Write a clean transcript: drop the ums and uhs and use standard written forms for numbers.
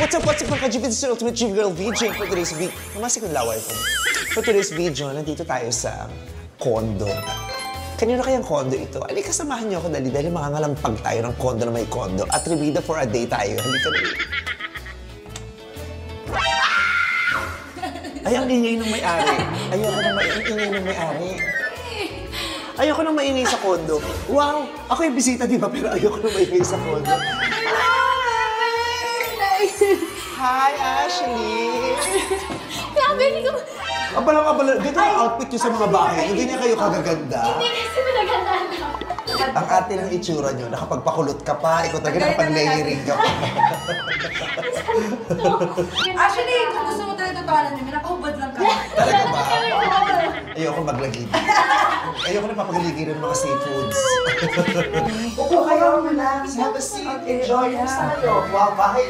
What's up mga ka-GV? This is your ultimate GV girl, VJ. For today's video, namasik yung laway ko. For today's video, nandito tayo sa condo. Kanino kayang condo ito? Halika, samahan niyo ako dali makangalampag tayo ng condo na may condo. At Revida for a day tayo. Halika dali. Ay, ang ingay ng may-ari. Ayoko na ingay ng may-ari. Ayoko na maingay sa condo. Wow! Ako yung bisita, di ba? Pero ayoko na maingay sa condo. Hi, Ashley! Grabe, hindi ko... Abala. Dito ang outfit nyo sa mga bahay. Hindi niya kayo kagaganda. Hindi kasi pinaganda na. Ang ate ng itsura nyo, nakapagpakulot ka pa, ikaw talaga nakapag-layering ka pa. Actually, kung gusto mo talaga totohanan nyo, nakahubad lang ka. Talaga ba? Ayoko maglagid. Ayoko na papagaligiran ng mga seafoods. Upo kayo, relax, have a seat, enjoy. Wow, bahay